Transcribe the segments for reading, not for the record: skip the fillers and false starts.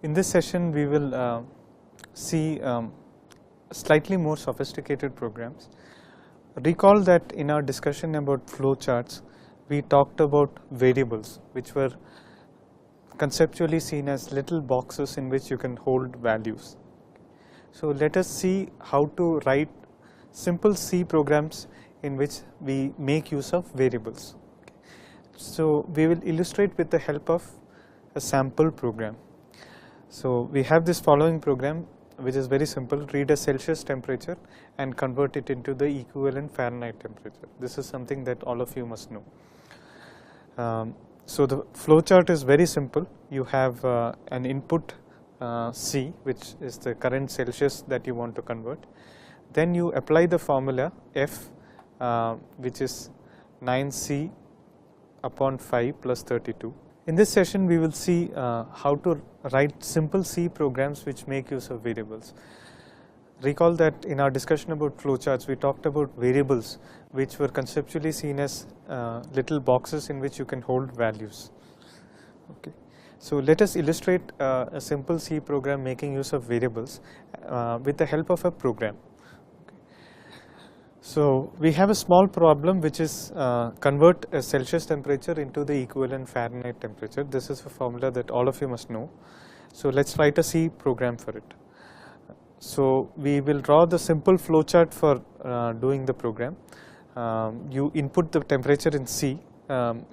In this session, we will see slightly more sophisticated programs. Recall that in our discussion about flowcharts, we talked about variables, which were conceptually seen as little boxes in which you can hold values. So let us see how to write simple C programs in which we make use of variables. So we will illustrate with the help of a sample program. So we have this following program, which is very simple: read a Celsius temperature and convert it into the equivalent Fahrenheit temperature. This is something that all of you must know. So the flowchart is very simple. You have an input C, which is the current Celsius that you want to convert. Then you apply the formula F, which is 9C upon 5 plus 32. In this session, we will see how to write simple C programs which make use of variables. Recall that in our discussion about flowcharts, we talked about variables which were conceptually seen as little boxes in which you can hold values. Okay. So let us illustrate a simple C program making use of variables with the help of a program. So we have a small problem, which is convert a Celsius temperature into the equivalent Fahrenheit temperature. This is a formula that all of you must know. So let's write a C program for it. So we will draw the simple flowchart for doing the program. You input the temperature in C,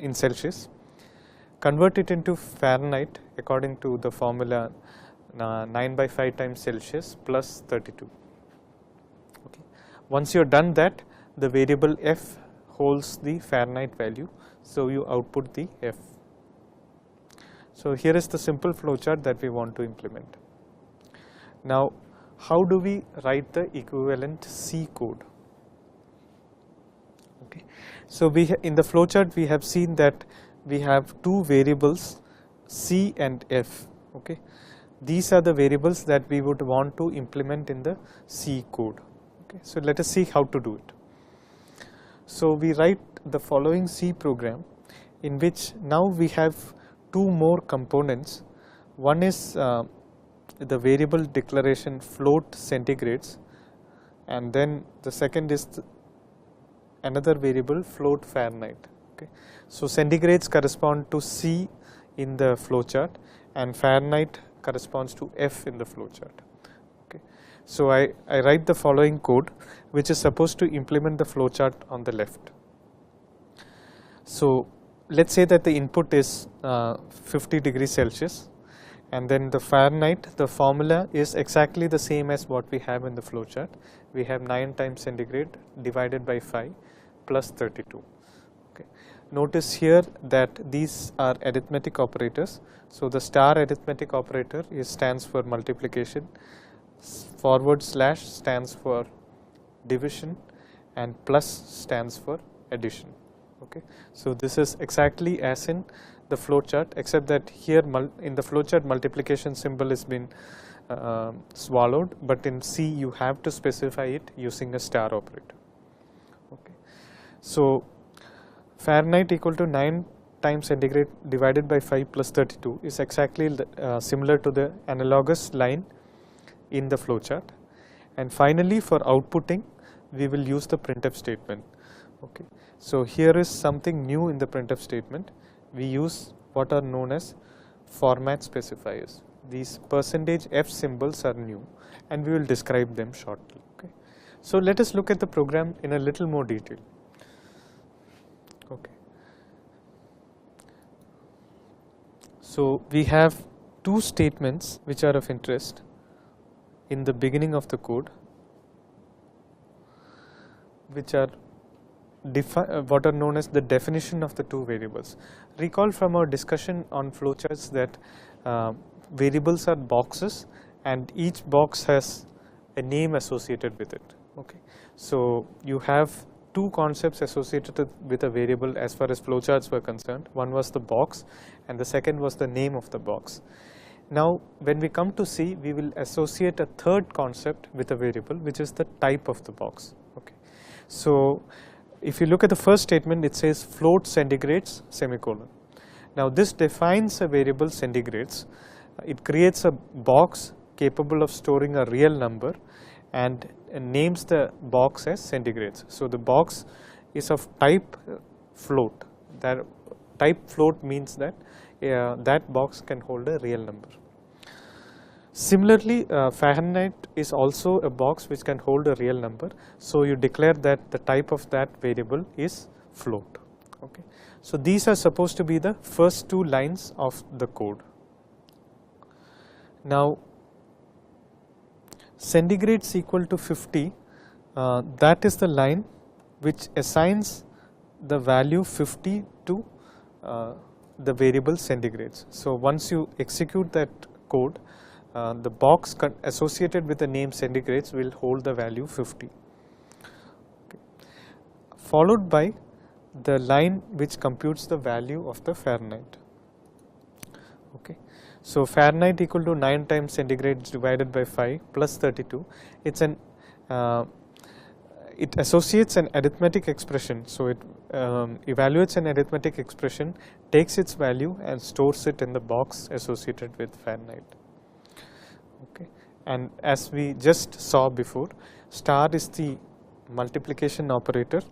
in Celsius, convert it into Fahrenheit according to the formula 9 by 5 times Celsius plus 32. Once you are done that, the variable F holds the Fahrenheit value, so you output the F. So here is the simple flowchart that we want to implement. Now, how do we write the equivalent C code? Okay. So in the flowchart we have seen that we have two variables, C and F. Okay. These are the variables that we would want to implement in the C code. Okay. So let us see how to do it. So we write the following C program, in which now we have two more components. One is the variable declaration float centigrades, and then the second is another variable float Fahrenheit. Okay. So centigrades correspond to C in the flowchart and Fahrenheit corresponds to F in the flowchart. Okay. So I write the following code, which is supposed to implement the flowchart on the left. So let's say that the input is 50 degrees Celsius, and then the Fahrenheit, the formula is exactly the same as what we have in the flowchart. We have 9 times centigrade divided by 5 plus 32. Okay. Notice here that these are arithmetic operators. So the star arithmetic operator stands for multiplication, forward slash stands for division, and plus stands for addition. Okay. So this is exactly as in the flowchart, except that here in the flowchart multiplication symbol has been swallowed, but in C you have to specify it using a star operator. Okay. So Fahrenheit equal to 9 times centigrade divided by 5 plus 32 is exactly similar to the analogous line in the flowchart. And finally, for outputting, we will use the printf statement. Okay. So here is something new in the printf statement. We use what are known as format specifiers. These %F symbols are new, and we will describe them shortly. Okay. So let us look at the program in a little more detail. Okay. So we have two statements which are of interest in the beginning of the code, which are what are known as the definition of the two variables. Recall from our discussion on flowcharts that variables are boxes, and each box has a name associated with it. Okay. So you have two concepts associated with a variable as far as flowcharts were concerned. One was the box, and the second was the name of the box. Now when we come to C, we will associate a third concept with a variable, which is the type of the box. Okay. So if you look at the first statement, it says float centigrades semicolon. Now this defines a variable centigrades it creates a box capable of storing a real number and names the box as centigrades. So the box is of type float. That type float means that that box can hold a real number. Similarly, Fahrenheit is also a box which can hold a real number. So you declare that the type of that variable is float. Okay. So these are supposed to be the first two lines of the code. Now centigrades equal to 50, that is the line which assigns the value 50 to the variable centigrades. So once you execute that code, the box associated with the name centigrades will hold the value 50. Okay. Followed by the line which computes the value of the Fahrenheit. Okay. So Fahrenheit equal to 9 times centigrade divided by 5 plus 32. It's an it associates an arithmetic expression. So it evaluates an arithmetic expression, takes its value and stores it in the box associated with Fahrenheit. Okay. And as we just saw before, star is the multiplication operator,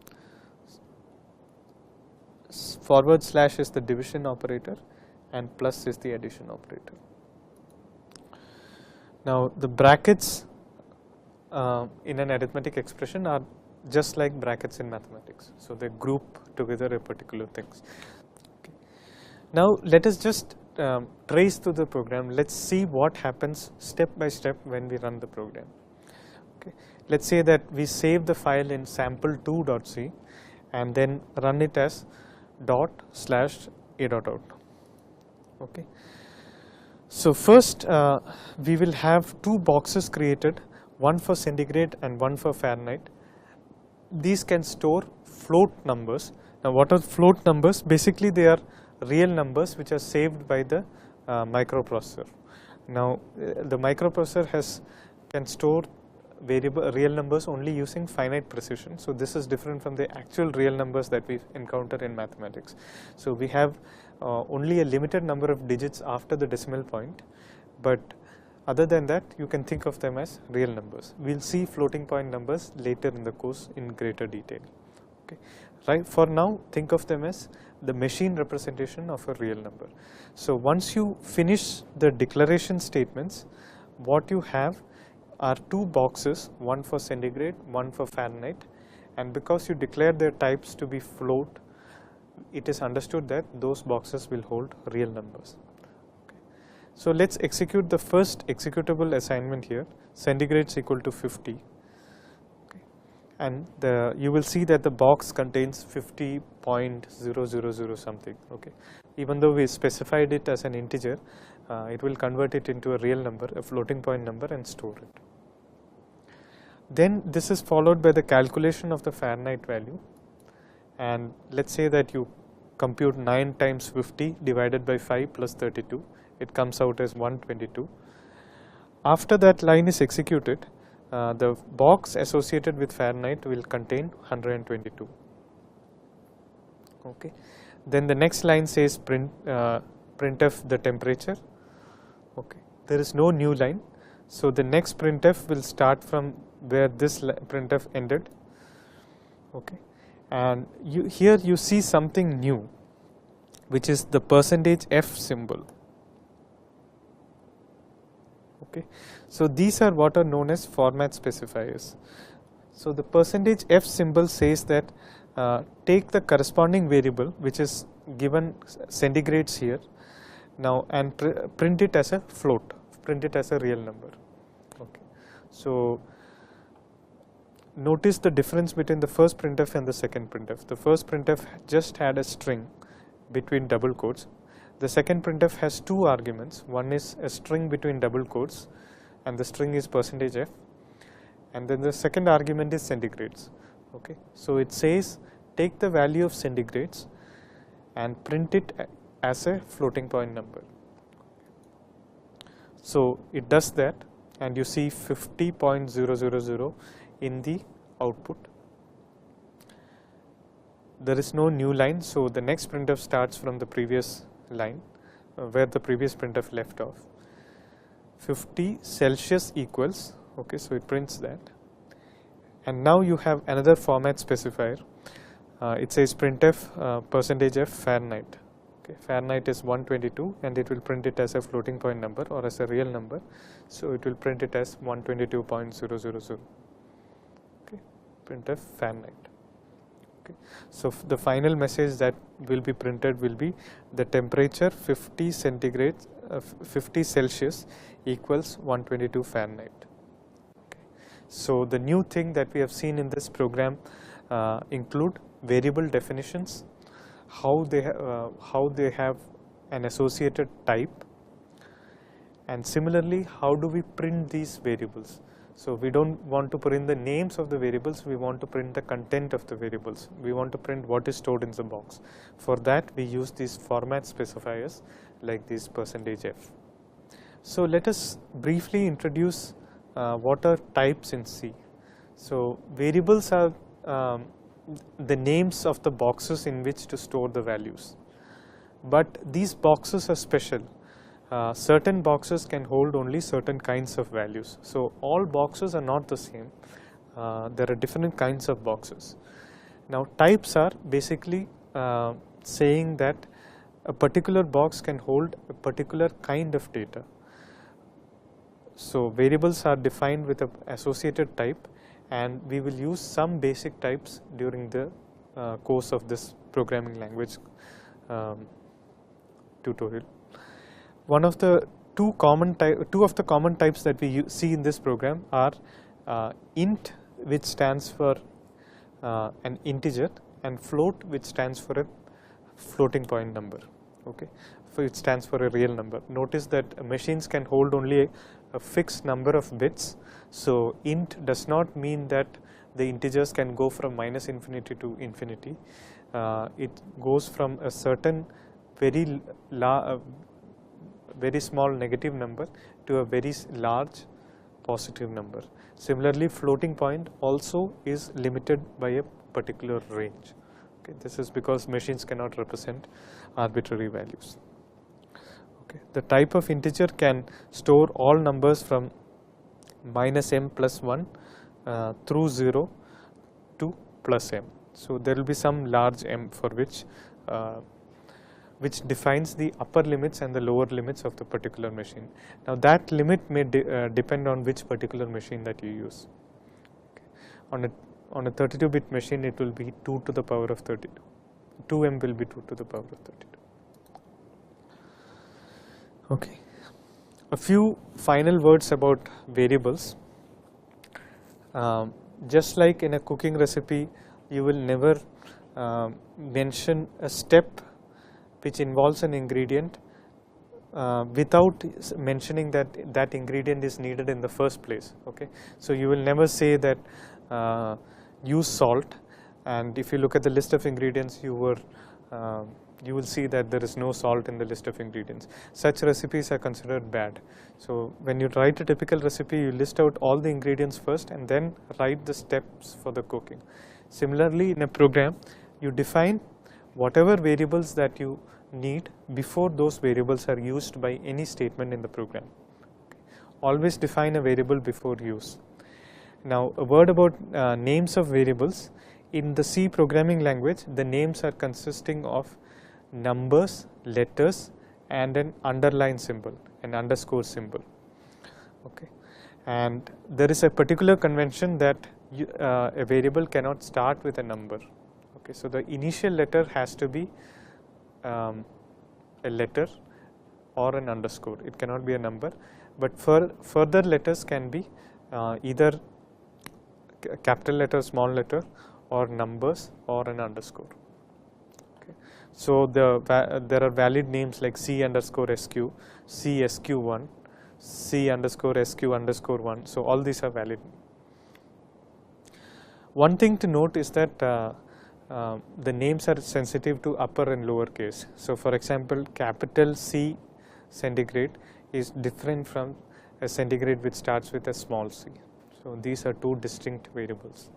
forward slash is the division operator, and plus is the addition operator. Now the brackets in an arithmetic expression are just like brackets in mathematics. So they group together a particular things. Okay. Now let us just trace through the program. Let's see what happens step by step when we run the program. Okay. Let's say that we save the file in sample2.c and then run it as ./a.out. Okay. So first we will have two boxes created, one for centigrade and one for Fahrenheit. These can store float numbers. Now what are float numbers? Basically they are real numbers which are saved by the microprocessor. Now the microprocessor can store real numbers only using finite precision. So this is different from the actual real numbers that we encounter in mathematics. So we have only a limited number of digits after the decimal point, but other than that you can think of them as real numbers. We will see floating point numbers later in the course in greater detail. Okay. Right, for now think of them as the machine representation of a real number. So once you finish the declaration statements, what you have are two boxes, one for centigrade, one for Fahrenheit, and because you declare their types to be float, it is understood that those boxes will hold real numbers. Okay. So let's execute the first executable assignment here, centigrades equal to 50. Okay. And you will see that the box contains 50.000 something. Okay. Even though we specified it as an integer, it will convert it into a real number, a floating point number, and store it. Then this is followed by the calculation of the Fahrenheit value, and let's say that you compute 9 times 50 divided by 5 plus 32, it comes out as 122. After that line is executed, the box associated with Fahrenheit will contain 122. Okay. Then the next line says printf the temperature. Okay. There is no new line, so the next printf will start from where this printf ended. Okay. And here you see something new, which is the %f symbol. Okay. So these are what are known as format specifiers. So the %f symbol says that take the corresponding variable which is given centigrades here now and print it as a float, print it as a real number. Okay. So notice the difference between the first printf and the second printf. The first printf just had a string between double quotes. The second printf has two arguments. One is a string between double quotes and the string is %f, and then the second argument is centigrades. Okay. So it says take the value of centigrades and print it as a floating point number. So it does that, and you see 50.000 in the output. There is no new line, so the next printf starts from the previous line where the previous printf left off. 50 Celsius equals, okay, so it prints that. And now you have another format specifier. It says printf %f Fahrenheit. Okay, Fahrenheit is 122 and it will print it as a floating point number or as a real number. So it will print it as 122.000. Okay, printf Fahrenheit. Okay. So the final message that will be printed will be the temperature 50 centigrade, 50 Celsius equals 122 Fahrenheit. Okay. So the new thing that we have seen in this program include variable definitions, how they have an associated type, and similarly how do we print these variables. So we don't want to print the names of the variables, we want to print the content of the variables. We want to print what is stored in the box. For that we use these format specifiers like this %f. So let us briefly introduce what are types in C. So variables are the names of the boxes in which to store the values. But these boxes are special. Certain boxes can hold only certain kinds of values. So all boxes are not the same. There are different kinds of boxes. Now types are basically saying that a particular box can hold a particular kind of data. So variables are defined with an associated type, and we will use some basic types during the course of this programming language tutorial. One of the two of the common types that we see in this program are int, which stands for an integer, and float, which stands for a floating point number. Okay, so it stands for a real number. Notice that machines can hold only a fixed number of bits. So int does not mean that the integers can go from -infinity to infinity. It goes from a certain very small negative number to a very large positive number. Similarly, floating point also is limited by a particular range. Okay, this is because machines cannot represent arbitrary values. Okay, the type of integer can store all numbers from -m plus 1 through 0 to plus m. So there will be some large m for which defines the upper limits and the lower limits of the particular machine. Now that limit may depend on which particular machine that you use. Okay. On a 32-bit machine, it will be 2 to the power of 32. 2m will be 2 to the power of 32. Okay. A few final words about variables. Just like in a cooking recipe, you will never mention a step which involves an ingredient without mentioning that ingredient is needed in the first place. Okay, so you will never say that use salt, and if you look at the list of ingredients, you will see that there is no salt in the list of ingredients. Such recipes are considered bad. So when you write a typical recipe, you list out all the ingredients first and then write the steps for the cooking. Similarly, in a program, you define whatever variables that you need before those variables are used by any statement in the program. Okay. Always define a variable before use. Now a word about names of variables. In the C programming language, the names are consisting of numbers, letters, and an underline symbol, an underscore symbol. Okay, and there is a particular convention that a variable cannot start with a number. Okay, so the initial letter has to be a letter or an underscore. It cannot be a number, but further letters can be either capital letter, small letter, or numbers or an underscore. Okay. So there are valid names like C underscore SQ, C SQ1, C underscore SQ underscore 1. So all these are valid. One thing to note is that the names are sensitive to upper and lower case. So for example, capital C centigrade is different from a centigrade which starts with a small c. So these are two distinct variables.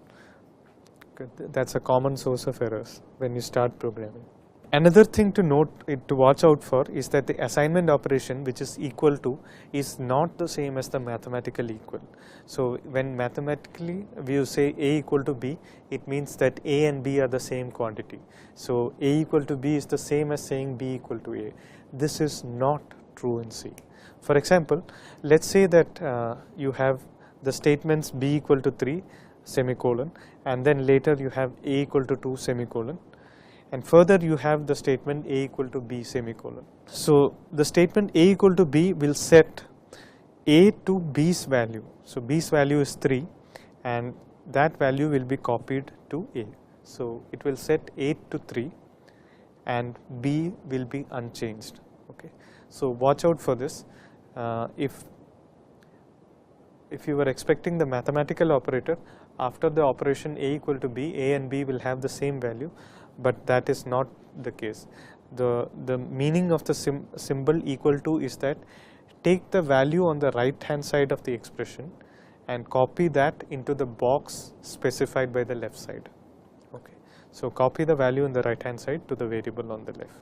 Okay. That's a common source of errors when you start programming. Another thing to note, to watch out for, is that the assignment operation, which is equal to, is not the same as the mathematical equal. So when mathematically we say A equal to B, it means that A and B are the same quantity. So A equal to B is the same as saying B equal to A. This is not true in C. For example, let's say that you have the statements B equal to 3 semicolon, and then later you have A equal to 2 semicolon, and further you have the statement A equal to B semicolon. So the statement A equal to B will set A to B's value. So B's value is 3, and that value will be copied to A. So it will set A to 3 and B will be unchanged. Okay. So watch out for this. If you were expecting the mathematical operator, after the operation A equal to B, A and B will have the same value, but that is not the case. The meaning of the symbol equal to is that take the value on the right hand side of the expression and copy that into the box specified by the left side. Okay. So copy the value on the right hand side to the variable on the left.